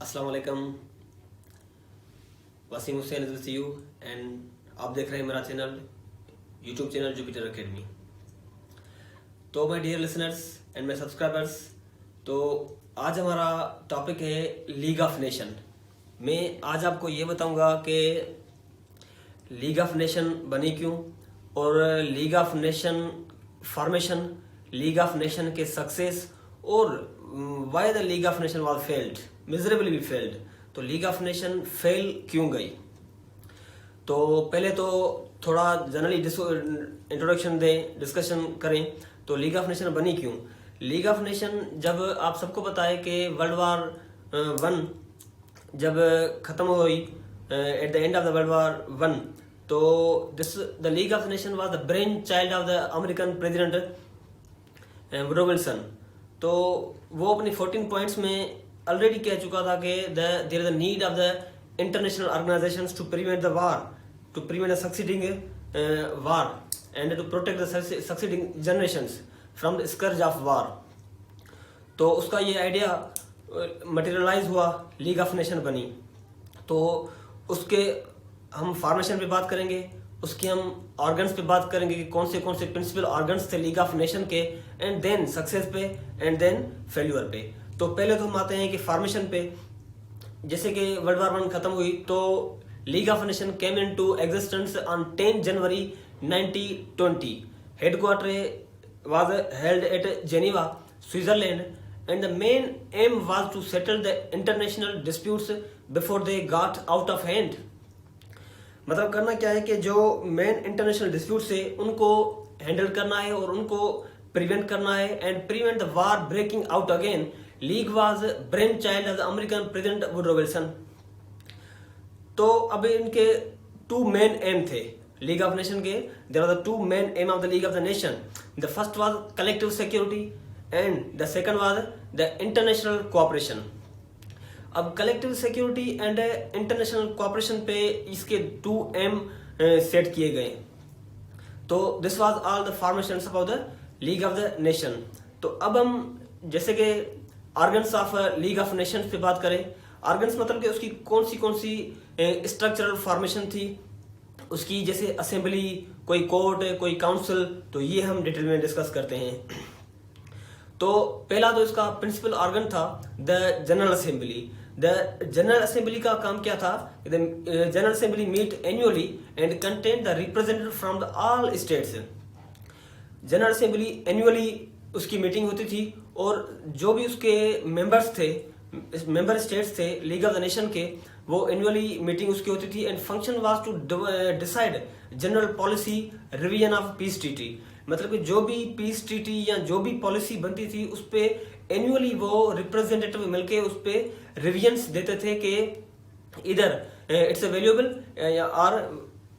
अस्सलाम वालेकुम, Wasim Hussain is you and आप देख रहे हैं मेरा channel YouTube channel Jupiter academy. तो my dear listeners and my subscribers, तो आज हमारा टॉपिक है लीग ऑफ नेशन। मैं आज आपको ये बताऊंगा कि लीग ऑफ नेशन बनी क्यों और league of nation formation, league of nation के सक्सेस और why the league of nation was failed, miserably failed. तो लीग ऑफ नेशन फेल क्यों गई? तो पहले तो थोड़ा जनरली इंट्रोडक्शन दें, डिस्कशन करें। तो लीग ऑफ नेशन बनी क्यों? लीग ऑफ नेशन, जब आप सबको पता है कि वर्ल्ड वार वन जब खत्म हुई, at the end of the world war one, तो the league of nation was the brain child of the American president Woodrow Wilson. तो वो अपनी 14 पॉइंट्स में ऑलरेडी कह चुका था कि there is the need of the international organisations to prevent the war, to prevent the succeeding war and to protect the succeeding generations from the scourge of war. तो उसका ये आइडिया मटेरियलाइज हुआ, League of Nation बनी। तो उसके हम formation पे बात करेंगे, उसके हम ऑर्गन्स पे बात करेंगे कि कौन से प्रिंसिपल ऑर्गन्स थे लीग ऑफ नेशन के, एंड देन सक्सेस पे एंड देन फेल्यूर पे। तो पहले तो हम आते हैं कि फॉर्मेशन पे। जैसे कि वर्ल्ड वार वन खत्म हुई तो league of nation came into existence on 10 January 1920। Headquarter was held at Geneva, Switzerland, and the main aim was to settle the international disputes before they got out of hand। मतलब करना क्या है कि जो main international disputes है उनको handle करना है और उनको प्रिवेंट करना है and prevent the war breaking out again. League was brain child of the American president Woodrow Wilson. तो अब इनके टू मेन एम थे लीग ऑफ नेशन के। There are the two main aim of the league of the nation. The first was collective security and the second was the international cooperation. अब collective security and international cooperation पे इसके two aim set किए गए। तो this was all the formations of the league of the nation. तो अब हम जैसे कि organs of league of Nations पे बात करें। ऑर्गन्स मतलब कि उसकी कौन सी स्ट्रक्चरल फॉर्मेशन थी उसकी, जैसे असेंबली, कोई कोर्ट, कोई काउंसिल। तो ये हम डिटेल में डिस्कस करते हैं। तो पहला तो इसका प्रिंसिपल ऑर्गन था the general assembly. The general assembly का काम क्या था? The general assembly meet annually and contain the representative from the all states. General assembly annually उसकी मीटिंग होती थी और जो भी उसके मेंबर्स थे, मेंबर स्टेट्स थे लीग ऑफ द नेशन के, वो एनुअली मीटिंग उसकी होती थी and function was to decide general policy, revision of peace treaty. मतलब कि जो भी पीस ट्रीटी या जो भी पॉलिसी बनती थी उस पे एनुअली वो रिप्रेजेंटेटिव मिलके उस पे रिविजन्स देते थे कि इधर इट्स वैल्यूएबल और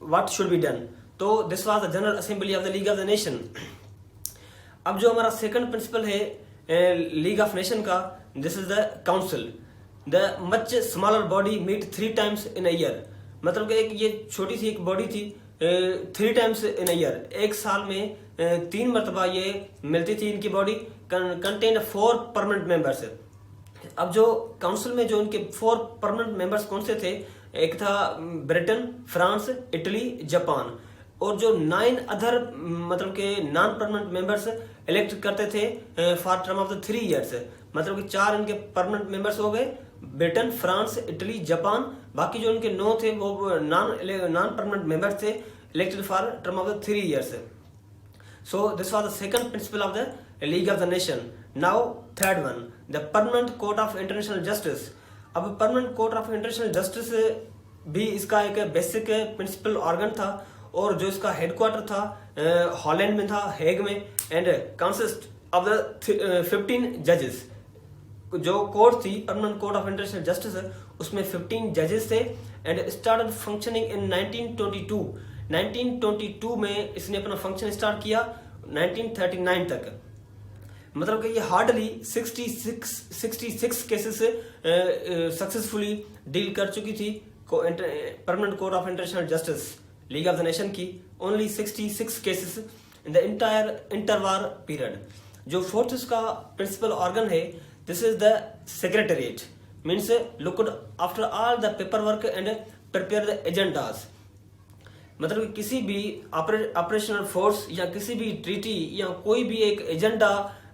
व्हाट शुड बी डन। तो this was the general assembly of the league of the Nation. अब जो हमारा सेकंड प्रिंसिपल है लीग ऑफ नेशन का, this is the council. The much smaller body meet 3 times in a year. मतलब कि एक ये छोटी सी एक बॉडी थी 3 times इन अ ईयर, एक साल में 3 मरतबा ये मिलती थी इनकी बॉडी। Contain 4 permanent members. अब जो काउंसिल में जो इनके 4 परमानेंट मेंबर्स कौन से थे? एक था ब्रिटेन, फ्रांस, इटली, जापान, और जो 9 अदर मतलब के नॉन परमानेंट मेंबर्स इलेक्ट करते थे for term of the 3 years। मतलब कि 4 इनके परमानेंट मेंबर्स हो गए, ब्रिटेन, फ्रांस, इटली, जापान। बाकी जो इनके 9 थे वो नॉन परमानेंट मेंबर्स थे elected for term of the 3 years। So this was the second principle of the League of the Nation. Now third one, the Permanent Court of International Justice. अब Permanent Court of International Justice भी इसका एक basic principle organ था और जो इसका headquarter था Holland में था, हेग में, एंड कंसिस्ट ऑफ द 15 जजेस। जो कोर्ट थी permanent court of international justice, उसमें 15 जजेस थे एंड स्टार्टेड फंक्शनिंग इन 1922। 1922 में इसने अपना फंक्शन स्टार्ट किया 1939 तक। मतलब कि ये हार्डली 66 केसेस सक्सेसफुली डील कर चुकी थी permanent court of international justice league of the nation की। Only 66 cases in the entire interwar period. जो फोर्थ इसका प्रिंसिपल ऑर्गन है, this is the secretariat. means looked after all the paperwork and prepare the agendas. मतलब कि किसी भी operational force या किसी भी ट्रीटी या कोई भी एक एजेंडा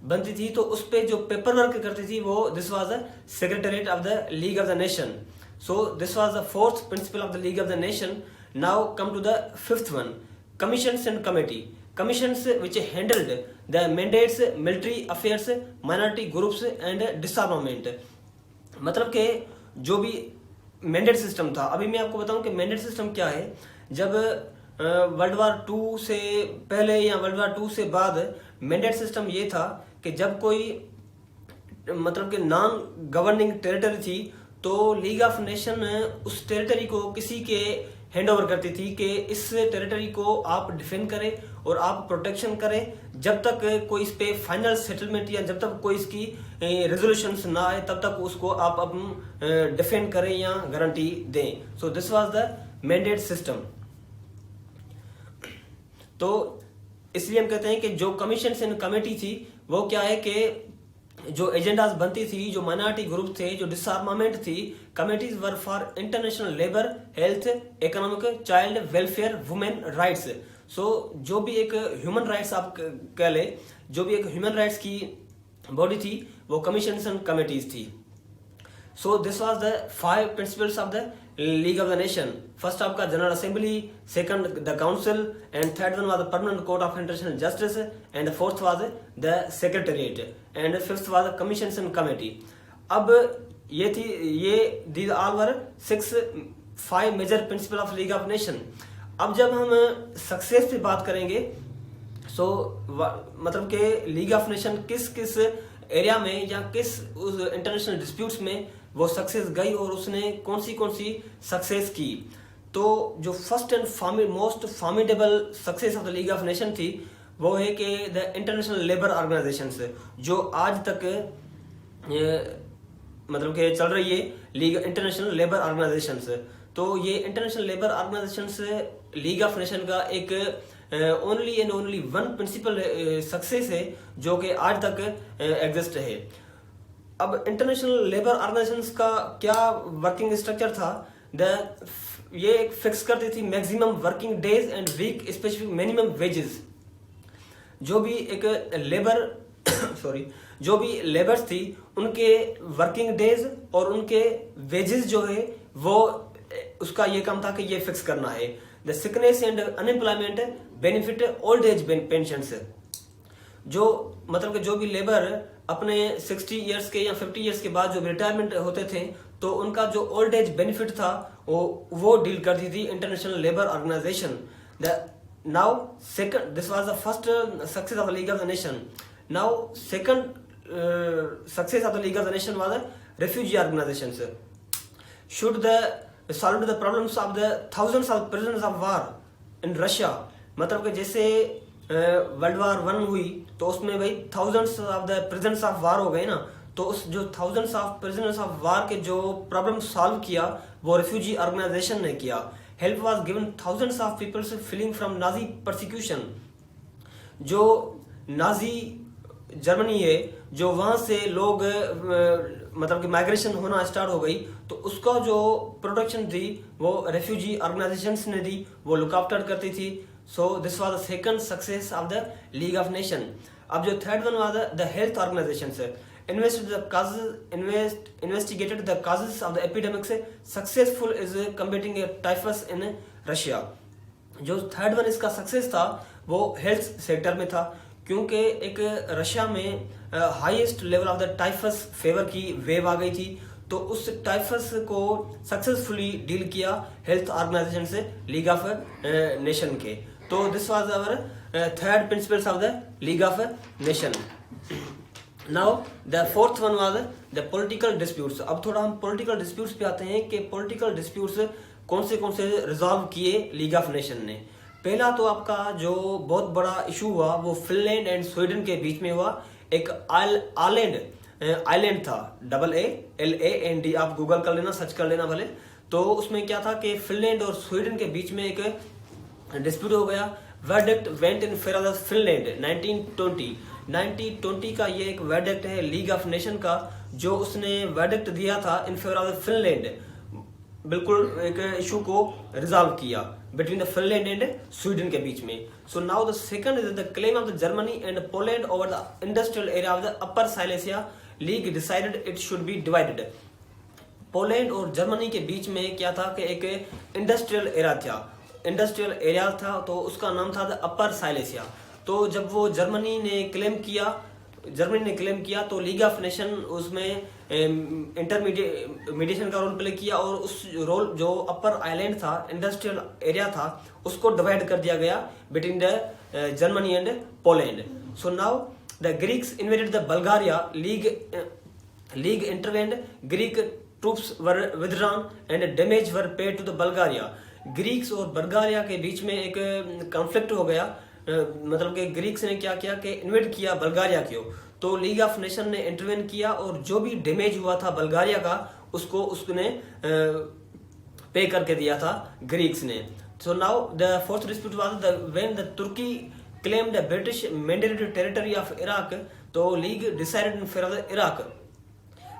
बनती थी तो उस पे जो पेपर वर्क करती थी वो this was the secretariat of the league of the nation. So this was the fourth principal of the league of the nation. Now come to the fifth one, commissions and committee. Commissions which handled the mandates, military affairs, minority groups and disarmament. मतलब कि जो भी mandate system था, अभी मैं आपको बताऊं कि मैंडेट सिस्टम क्या है. जब वर्ल्ड वार 2 से पहले या वर्ल्ड वार 2 से बाद मैंडेट सिस्टम ये था कि जब कोई मतलब कि नॉन गवर्निंग टेरिटरी थी तो लीग ऑफ नेशन उस टेरिटरी को किसी के हैंड ओवर करती थी कि इस टेरिटरी को आप डिफेंड करें और आप प्रोटेक्शन करें. जब तक कोई इस पे फाइनल सेटलमेंट या जब तक कोई इसकी रेजोल्यूशन ना आए तब तक उसको आप डिफेंड करें या गारंटी दें. सो this was the mandate system. तो इसलिए हम कहते हैं कि जो कमीशन एंड कमेटी थी वो क्या है कि जो एजेंडाज बनती थी, जो माइनॉरिटी ग्रुप थे, जो डिसआर्मामेंट थी, committees were for international labour, health, economic, child welfare, women rights. So जो भी एक ह्यूमन राइट्स आप कह ले, जो भी एक ह्यूमन राइट्स की बॉडी थी वो कमीशन एंड कमिटीज थी. So this was the 5 principles of the league of the nation. First आपका general assembly, second the council and third one was the permanent court of international justice and fourth was the secretariat and fifth was the commission and committee. अब ये these all were 5 major principal of league of nation. अब जब हम success पे बात करेंगे सो मतलब कि लीग ऑफ नेशन किस किस एरिया में या किस उस इंटरनेशनल डिस्प्यूट्स में वो सक्सेस गई और उसने कौन सी सक्सेस की. तो जो first and most formidable success of the league of nation थी वो है कि द इंटरनेशनल लेबर ऑर्गेनाइजेशन जो आज तक मतलब कि चल रही है लीग इंटरनेशनल लेबर ऑर्गेनाइजेशन. तो ये international labour organisation League of nation का एक only and only one principal success है जो कि आज तक एग्जिस्ट है. अब इंटरनेशनल लेबर ऑर्गेनाइजेशंस का क्या वर्किंग स्ट्रक्चर था. ये फिक्स करती थी maximum working days and week specific minimum wages. जो भी एक लेबर जो भी लेबर्स थी उनके वर्किंग डेज और उनके वेजेस जो है वो उसका ये काम था कि ये फिक्स करना है. The sickness and unemployment benefit old age pension. जो मतलब कि जो भी लेबर अपने 60 इयर्स के या 50 इयर्स के बाद जो रिटायरमेंट होते थे तो उनका जो ओल्ड एज बेनिफिट था वो डील करती थी international labour organisation. Now second this was the first success of the league of the nation. Now second success of the league of the nation was the refugee organisation. Should the solve the problems of the thousands of prisoners of war in Russia. मतलब कि जैसे world war 1 हुई तो उसमें भाई thousands of the prisoners of वार हो गए ना. तो उस जो थाउजेंड्स ऑफ प्रिजनर्स ऑफ वार के जो प्रॉब्लम सॉल्व किया वो रेफ्यूजी ऑर्गेनाइजेशन ने किया. Help was given thousands of peoples fleeing from Nazi persecution. जो नाजी जर्मनी है जो वहां से लोग मतलब कि माइग्रेशन होना स्टार्ट हो गई तो उसका जो प्रोटेक्शन थी वो रेफ्यूजी ऑर्गेनाइजेशंस ने दी, वो लुक आफ्टर करती थी. So this was the second success of the league of nation. अब जो third one was the health organisations. investigated the causes of the epidemics, successful is combating typhus in Russia. जो third one इसका success था वो health sector में था क्योंकि एक रशिया में highest level of the typhus fever की वेव आ गई थी. तो उस टाइफस को सक्सेसफुली डील किया हेल्थ ऑर्गेनाइजेशन से लीग ऑफ नेशन के. तो this was our third principles of the league of nation. Now the fourth one was the political disputes. अब थोड़ा हम पॉलिटिकल डिस्प्यूट्स पे आते हैं कि पॉलिटिकल डिस्प्यूट्स कौन से रिजॉल्व किए लीग ऑफ नेशन ने. पहला तो आपका जो बहुत बड़ा इशू हुआ वो फिनलैंड एंड स्वीडन के बीच में हुआ. एक आइलैंड था, AALAND, आप गूगल कर लेना, सर्च कर लेना भले. तो उसमें क्या था कि फिनलैंड और स्वीडन के बीच में एक डिस्प्यूट हो गया. Verdict went in favour of Finland 1920 का ये एक वर्डिक्ट है लीग ऑफ नेशन का जो उसने वर्डिक्ट दिया था इन फेवर ऑफ फिनलैंड, बिल्कुल एक इशू को रिजॉल्व किया between the Finland and Sweden के बीच में. So now the second is the claim of the Germany and Poland over the industrial area of the upper Silesia. League decided it should be divided. Poland और Germany के बीच में क्या था कि एक इंडस्ट्रियल एरिया था तो उसका नाम था द अपर साइलेसिया. तो जब वो जर्मनी ने क्लेम किया तो लीग ऑफ नेशन उसमें इंटरमीडिएशन का रोल प्ले किया और उस रोल जो अपर आइलैंड था, इंडस्ट्रियल एरिया था, उसको डिवाइड कर दिया गया between the Germany and Poland. So now the Greeks invaded the Bulgaria. League intervened. Greek troops were withdrawn and damage were paid to the Bulgaria. Greeks और Bulgaria के बीच में एक कॉन्फ्लिक्ट हो गया. मतलब कि ग्रीक्स ने क्या किया कि इन्वेड किया बल्गारिया को, तो लीग ऑफ नेशन ने इंटरवेन किया और जो भी डैमेज हुआ था बल्गारिया का उसने पे करके दिया था ग्रीक्स ने. So now the fourth dispute was when the Turkey claimed the British mandatory territory of Iraq. तो league decided in favour of Iraq.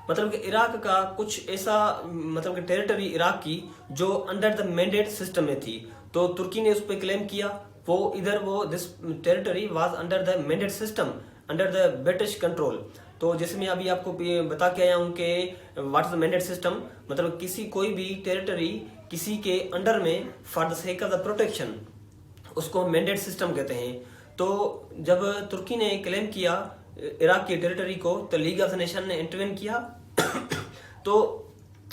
मतलब कि इराक का कुछ ऐसा मतलब कि टेरिटरी इराक की जो अंडर द मैंडेट सिस्टम में थी, तो तुर्की ने उस पर क्लेम किया. वो this territory was under the mandate system, under the British control. तो जैसे मैं अभी आपको बता के आया हूँ कि what is the mandate system, मतलब कोई भी टेरिटरी किसी के अंडर में for the sake of the protection, उसको मैंडेट सिस्टम कहते हैं. तो जब तुर्की ने क्लेम किया इराक की टेरिटरी को, तो लीग ऑफ नेशन ने इंटरवेन किया. तो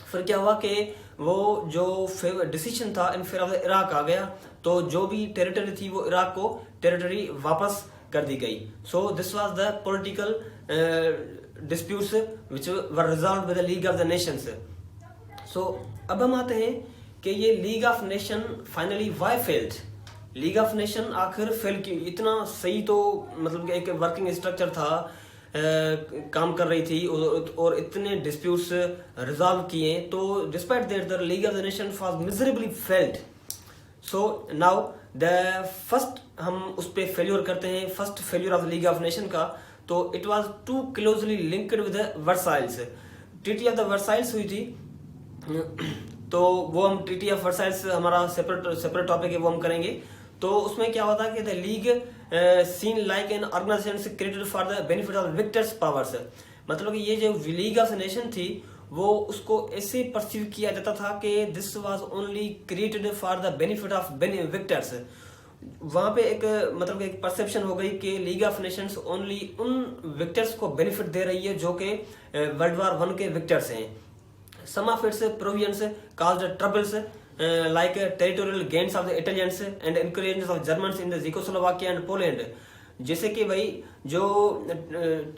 फिर क्या हुआ कि वो जो डिसीजन था इन फेवर ऑफ इराक आ गया. तो जो भी टेरिटरी थी वो इराक को टेरिटरी वापस कर दी गई. So this was the political disputes which were resolved by the league of the nations. So अब हम आते हैं कि ये league of nation finally why failed. League of nation आखिर फेल क्यों? इतना सही तो मतलब एक वर्किंग स्ट्रक्चर था, काम कर रही थी और इतने डिस्प्यूट्स रिजॉल्व किए, तो despite that the league of the nation was miserably failed. So now the first हम उस पे फेल्यूर करते हैं. First failure of the league of nation का, तो it was too closely linked with the Versailles. Treaty of the Versailles हुई थी, तो वो हम ट्रीटी ऑफ वर्साइल्स हमारा सेपरेट टॉपिक है, वो हम करेंगे. तो उसमें क्या होता है कि the league seen like an organisation created for the benefit of victors powers. मतलब कि ये जो लीग ऑफ नेशन थी वो उसको ऐसे परसीव किया जाता था कि this was only created for the benefit of Victus. वहां पे एक मतलब एक परसेप्शन हो गई कि लीग ऑफ नेशंस ओनली उन विक्टर्स को बेनिफिट दे रही है जो कि वर्ल्ड वॉर 1 के विक्टर्स हैं. Some of its provisions caused troubles like territorial gains of the Italians and incursions of Germans in the Czechoslovakia and Poland. जैसे कि भाई जो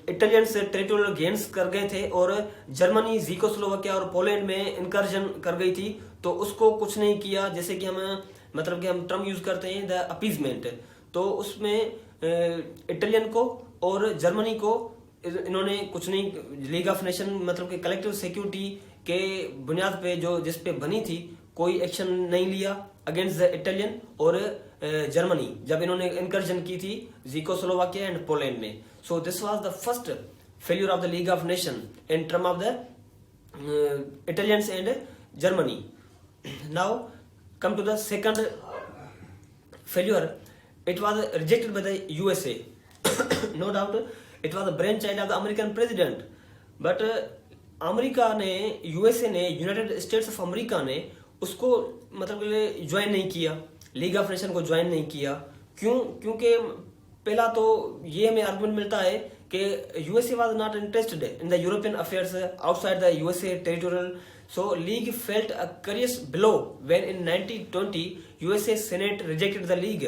इटालियंस टेरिटोरियल गेन्स कर गए थे और जर्मनी, ज़ीकोस्लोवाकिया और पोलैंड में इनकर्जन कर गई थी, तो उसको कुछ नहीं किया. जैसे कि हम मतलब कि हम टर्म यूज करते हैं द अपीजमेंट. तो उसमें इटालियन को और जर्मनी को इन्होंने कुछ नहीं, लीग ऑफ नेशन मतलब कि कलेक्टिव सिक्योरिटी के बुनियाद पे जिस पे बनी थी, कोई एक्शन नहीं लिया अगेंस्ट द इटालियन और जर्मनी जब इन्होंने इनकर्जन की थी ज़ीकोस्लोवाकिया एंड पोलैंड में. सो this was the first failure of the league of nation in term of the Italians and Germany. Now come to the second failure. It was rejected by the USA. No doubt it was a brainchild of the American president, but America ने, USA ने, United states of America ने उसको मतलब join नहीं किया, league of nation को join नहीं किया. क्यों? क्योंकि पहला तो ये हमें आर्गुमेंट मिलता है कि USA was not interested in the European affairs outside the USA territorial. So League felt a curious blow when in 1920 USA Senate rejected the League.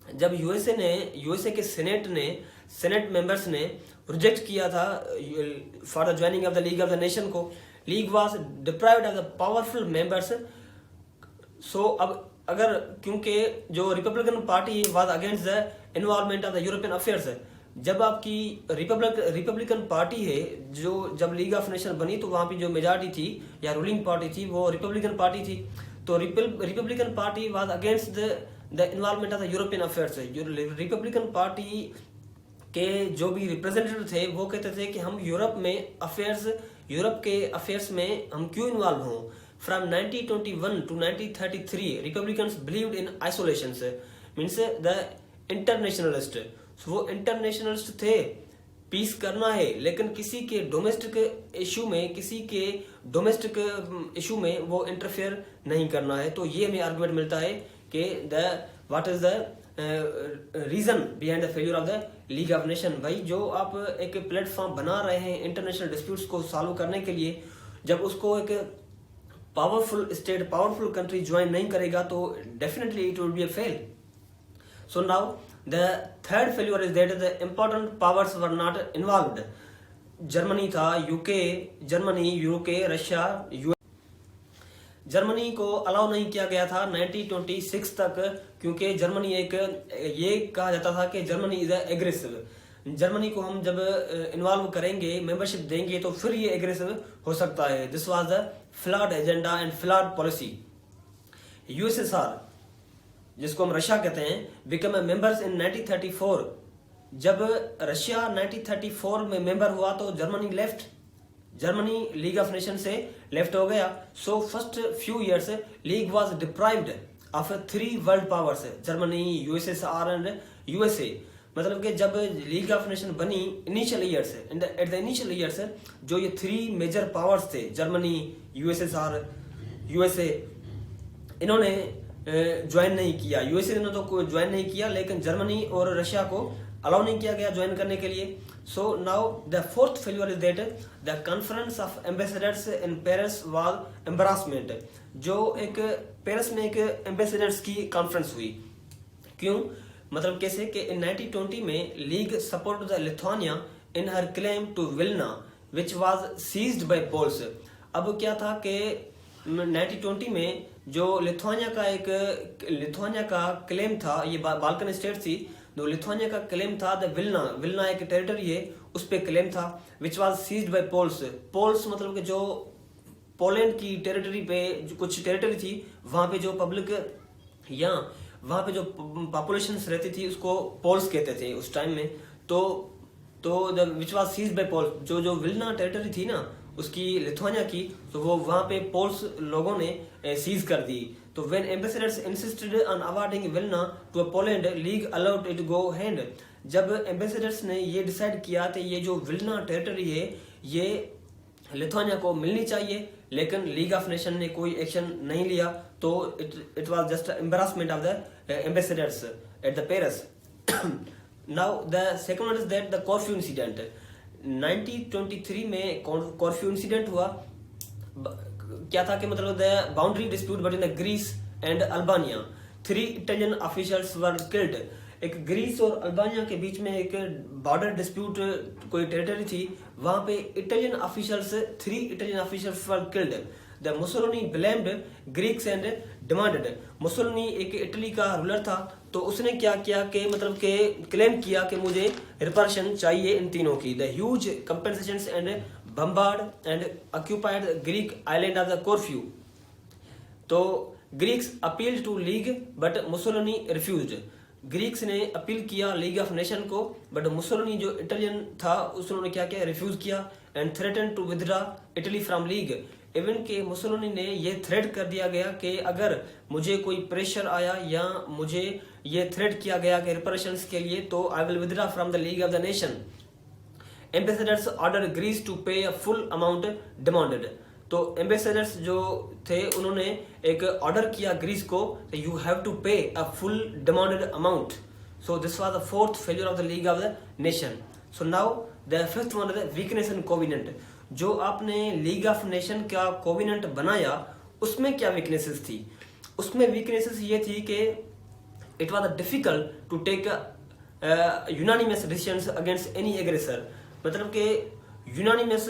जब यूएसए के सेनेट मेंबर्स ने रिजेक्ट किया था for the joining of the league of the nation को, league was deprived of the powerful members. So अब अगर क्योंकि जो Republican party was against the involvement of the European affairs, जब आपकी रिपब्लिकन पार्टी है जो जब लीग ऑफ नेशन बनी तो वहां पे जो मेजॉरिटी थी या रूलिंग पार्टी थी वो रिपब्लिकन पार्टी थी. तो Republican party was against the involvement of the European affairs. Republican party कि जो भी रिप्रेजेंटेटिव थे वो कहते थे कि हम यूरोप के अफेयर्स में हम क्यों इन्वॉल्व हों। From 1921 to 1933 Republicans believed in isolation, means the internationalist. वो इंटरनेशनलिस्ट थे, पीस करना है, लेकिन किसी के डोमेस्टिक इशू में वो इंटरफेयर नहीं करना है। तो ये हमें आर्गुमेंट मिलता है कि what is the reason behind the failure of the league of nation. भाई जो आप एक प्लेटफॉर्म बना रहे हैं इंटरनेशनल डिस्प्यूट्स को सॉल्व करने के लिए, जब उसको एक पावरफुल कंट्री ज्वाइन नहीं करेगा तो definitely it will be a fail. So now the third failure is that the important powers were not involved. Germany था, यूके, रशिया, जर्मनी को अलाउ नहीं किया गया था 1926 तक, क्योंकि जर्मनी ये कहा जाता था कि जर्मनी इज एग्रेसिव। जर्मनी को हम जब इन्वॉल्व करेंगे, मेंबरशिप देंगे तो फिर ये एग्रेसिव हो सकता है। This was the flawed agenda and flawed policy. USSR, जिसको हम रशिया कहते हैं, बिकम ए मेंबर्स इन 1934। जब रशिया 1934 में मेंबर हुआ तो जर्मनी लीग ऑफ नेशन से लेफ्ट हो गया। So first few years league was deprived of 3 world powers, Germany, USSR and USA. मतलब कि जब लीग ऑफ नेशन बनी एट द इनिशियल ईयर्स, जो ये 3 मेजर पावर्स थे, जर्मनी, यूएसएसआर, यूएसए, इन्होंने ज्वाइन नहीं किया। यूएसए ने तो ज्वाइन नहीं किया, लेकिन जर्मनी और रशिया को अलाउ नहीं किया गया ज्वाइन करने के लिए। So now the fourth failure is that the conference of ambassadors in Paris was embarrassment. जो एक पेरिस में एक एम्बेसडर्स की कॉन्फ्रेंस हुई, क्यों, मतलब कैसे कि इन 1920 में league support the Lithuania in her claim to Vilna which was seized by Poles. अब क्या था कि 1920 में जो लिथुआनिया का क्लेम था, ये बाल्कन स्टेट थी, जो लिथुआनिया का क्लेम था, द विल्ना एक टेरिटरी है, उस पे क्लेम था, which was seized by Poles मतलब कि जो पोलैंड की टेरिटरी पे जो कुछ टेरिटरी थी, वहां पे जो पब्लिक या वहां पे जो पॉपुलेशन रहती थी उसको पोल्स कहते थे उस टाइम में। तो which was seized by Poles, जो विल्ना टेरिटरी थी ना उसकी, लिथुआनिया की, तो वो वहां पे पोल्स लोगों ने सीज कर दी। तो when ambassadors insisted on awarding Vilna to Poland, league allowed it go hand. जब एम्बेसडर्स ने ये डिसाइड किया कि ये जो विल्ना टेरिटरी है ये लिथुआनिया को मिलनी चाहिए, लेकिन लीग ऑफ नेशन ने कोई एक्शन नहीं लिया, तो it was just embarrassment of the ambassadors at the Paris. Now the second one is that the Corfu incident. 1923 में कॉर्फ्यू इंसिडेंट हुआ। क्या था कि मतलब the boundary dispute between the Greece and Albania, 3 Italian officials were killed. एक Greece और Albania के बीच में एक बॉर्डर डिस्प्यूट, कोई टेरिटरी थी, वहां पे 3 Italian officials were killed. The Mussolini blamed Greeks and demanded. Mussolini एक इटली का रूलर था, तो उसने क्या किया कि मतलब के क्लेम किया कि मुझे रिपरेशन चाहिए इन तीनों की। The huge compensations and bombard and occupied Greek island of the Corfu. तो Greeks appealed to league but Mussolini refused. Greeks ने अपील किया लीग ऑफ नेशन को, बट मुसोलिनी जो इटालियन था उसने क्या किया, रिफ्यूज किया and threaten to withdraw Italy from league. Even के मुसोलिनी ने ये थ्रेट कर दिया गया कि अगर मुझे कोई प्रेशर आया या मुझे ये थ्रेट किया गया कि रिपरेशंस के लिए, तो I will withdraw from the league of the nation. Ambassadors order Greece to pay a full amount demanded. तो एम्बेसडर्स जो थे उन्होंने एक ऑर्डर किया ग्रीस को, you have to pay a full demanded amount. So this was the fourth failure of the league of the nation. So now the fifth one is the weakness in covenant. जो आपने league of nation का covenant बनाया उसमें क्या weaknesses थी? उसमें weaknesses ये थी कि it was difficult to take unanimous decisions against any aggressor. मतलब कि यूनानिमस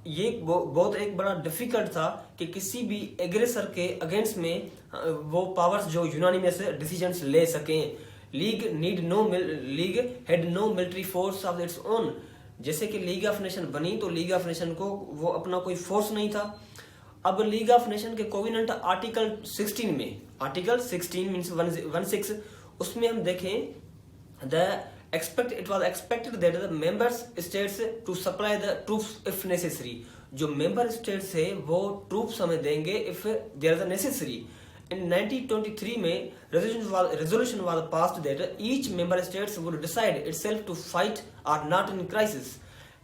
ये बहुत एक बड़ा डिफिकल्ट था कि किसी भी एग्रेसर के अगेंस्ट में वो पावर्स जो यूनानिमस डिसीजंस ले सकें। League had no military force of its own. जैसे कि लीग ऑफ नेशन बनी तो लीग ऑफ नेशन को वो अपना कोई फोर्स नहीं था। अब लीग ऑफ नेशन के कोविनेंट आर्टिकल 16 में, आर्टिकल 16 मींस 16, उसमें हम देखें the it was expected that the member states to supply the troops if necessary. जो member states है वो troops हमें देंगे if there is a necessary. In 1923 में resolution was passed that each member states would decide itself to fight or not in crisis.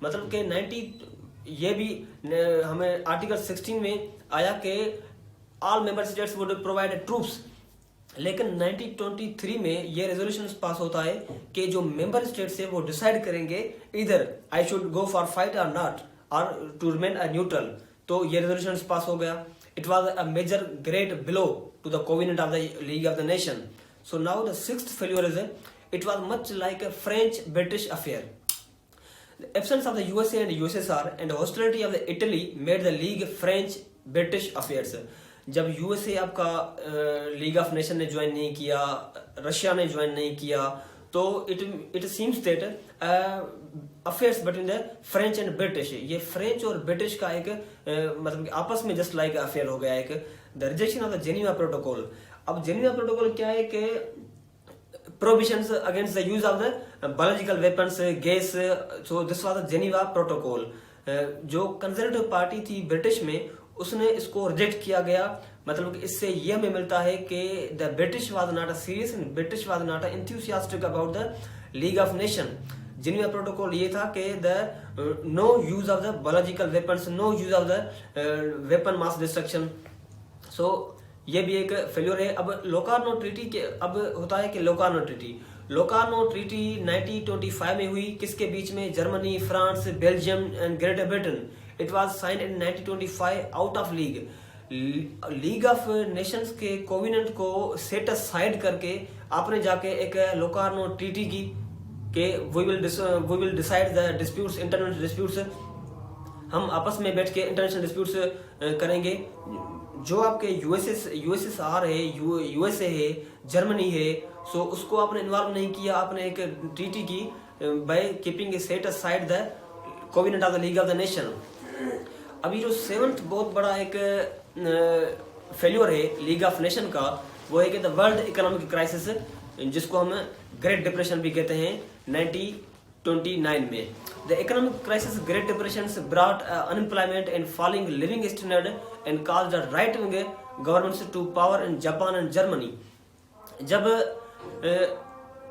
मतलब कि 90 ये भी हमें आर्टिकल 16 में आया कि all member states would provide troops. लेकिन 1923 में ये रेजोल्यूशन पास होता है कि जो मेंबर स्टेट्स है वो डिसाइड करेंगे इधर I should go for fight और नॉट और टू रिमेन अ न्यूट्रल. तो ये रेजोल्यूशन पास हो गया. It was a major great blow to the covenant of the league of the nation. So now the sixth failure is it was much like a French British affair. The absence of the USA and USSR and the hostility of the Italy made the league French British affairs. जब USA आपका league of nation ने join नहीं किया, Russia ने join नहीं किया, तो it seems that affairs between the French and British, ये फ्रेंच और ब्रिटिश का एक मतलब आपस में जस्ट लाइक अफेयर हो गया. एक the rejection of the Geneva protocol. अब जेनीवा प्रोटोकॉल क्या है कि prohibitions against the use of the biological weapons, gas. So this was the Geneva protocol. जो कंजर्वेटिव पार्टी थी ब्रिटिश में उसने इसको रिजेक्ट किया गया. मतलब कि इससे ये हमें मिलता है कि the British was not a serious and British was not a enthusiastic about the league of nation. Geneva protocol ये था कि the no use of the biological weapons, no use of the weapon mass destruction. So ये भी एक failure है. अब Locarno treaty के अब होता है कि लोकार्नो ट्रीटी 1925 में हुई. किसके बीच में? Germany, France, Belgium and great Britain. It was signed in 1925 out of league. League of Nations के कोवेनेंट को सेट असाइड करके आपने जाके एक लोकार्नो ट्रीटी की कि we will decide the disputes, international disputes. हम आपस में बैठ के इंटरनेशनल डिस्प्यूट्स करेंगे. जो आपके यूएसएसआर है, यूएसए है, जर्मनी है, सो उसको आपने इन्वॉल्व नहीं किया. आपने एक ट्रीटी की by keeping set aside the covenant of the league of the nation. अभी जो सेवंथ बहुत बड़ा एक फेल्योर है लीग ऑफ नेशन का, वो है कि द वर्ल्ड इकोनॉमिक क्राइसिस, जिसको हम ग्रेट डिप्रेशन भी कहते हैं 1929 में. The economic crisis, great depression brought unemployment and falling living standard and caused the right wing governments to power in Japan and Germany. जब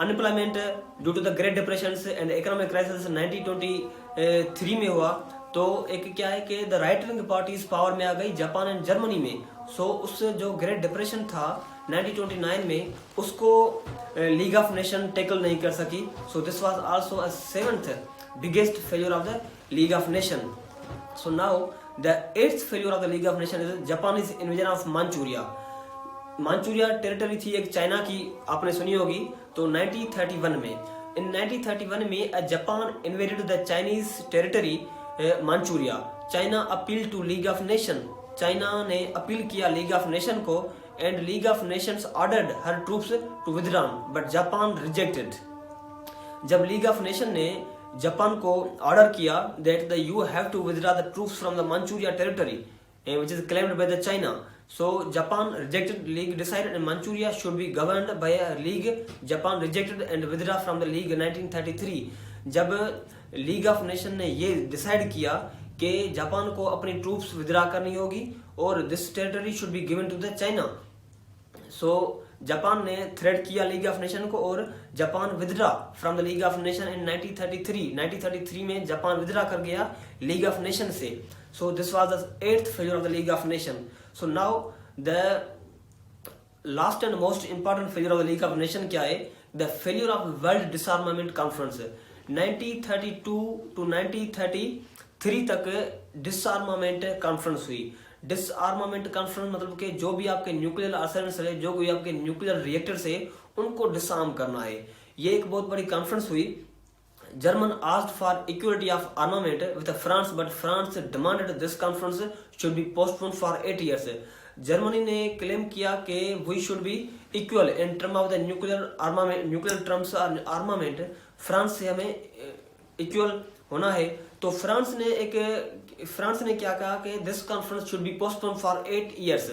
unemployment due to the great depression and economic crisis 1923 में हुआ, तो एक क्या है कि the right wing parties power में आ गई जापान एंड जर्मनी में. सो उस जो ग्रेट डिप्रेशन था 1929 में, उसको लीग ऑफ नेशन टैकल नहीं कर सकी. So this was also a seventh biggest failure of the league of nation. So now the eighth failure of the league of nation is Japanese invasion of Manchuria. Manchuria territory थी एक China की, आपने सुनी होगी. तो 1931 में, in 1931 में Japan invaded the Chinese territory Manchuria. China appeal to league of nation. China ने अपील किया लीग ऑफ नेशन को and league of nations ordered her troops to withdraw but Japan rejected. जब लीग ऑफ नेशन ने Japan को order किया that the you have to withdraw the troops from the Manchuria territory which is claimed by the China. So Japan rejected. League decided and Manchuria should be governed by a league. Japan rejected and withdraw from the league 1933. जब league of nation ने ये decide किया कि Japan को अपनी troops withdraw करनी होगी और this territory should be given to the China. So Japan ने थ्रेट किया लीग ऑफ नेशन को और Japan withdraw from the league of nation in 1933 में जापान विद्रा कर गया लीग ऑफ नेशन से. So this was the eighth failure of the league of nation. So now the last and most important failure of the league of nation क्या है? The failure of world disarmament conference. 1932 to 1933 तक डिसआर्मामेंट conference हुई. डिसआर्मामेंट conference मतलब कि जो भी आपके nuclear Arsenal's है, जो भी आपके न्यूक्लियर रिएक्टर्स है, उनको डिसआर्म करना है. ये एक बहुत बड़ी कॉन्फ्रेंस हुई. German asked for equality of armament with France, but France demanded this conference should be postponed for 8 years. Germany ने क्लेम किया कि we should be equal in terms of the nuclear armament, nuclear terms armament. France से हमें equal होना है. तो France ने क्या कहा कि this conference should be postpone for 8 years.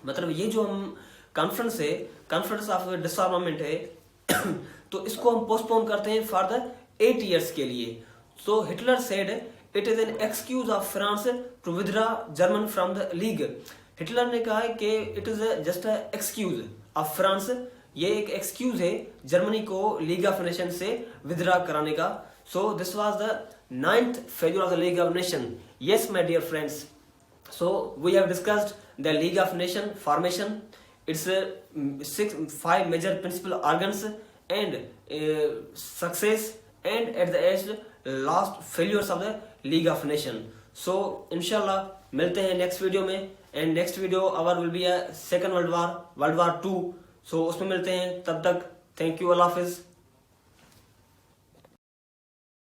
मतलब ये जो हम कॉन्फ्रेंस है, कॉन्फ्रेंस ऑफ डिसआर्मामेंट है, तो इसको हम पोस्टपोन करते हैं फॉर द 8 years के लिए। So Hitler said it is an excuse of France to withdraw German from the league. Hitler ने कहा है कि it is just a excuse of France, ये एक एक्सक्यूज है जर्मनी को लीग ऑफ नेशन से विथड्रॉ कराने का। So this was the 9th failure of the league of nation. Yes my dear friends, so we have discussed the League of Nation formation, its 5 major principal organs and success, and at the end last failures of the League of Nation. So inshallah मिलते हैं next video में, and next video our will be a second world war, world war 2। So उसमें मिलते हैं, तब तक thank you, Allah Hafiz.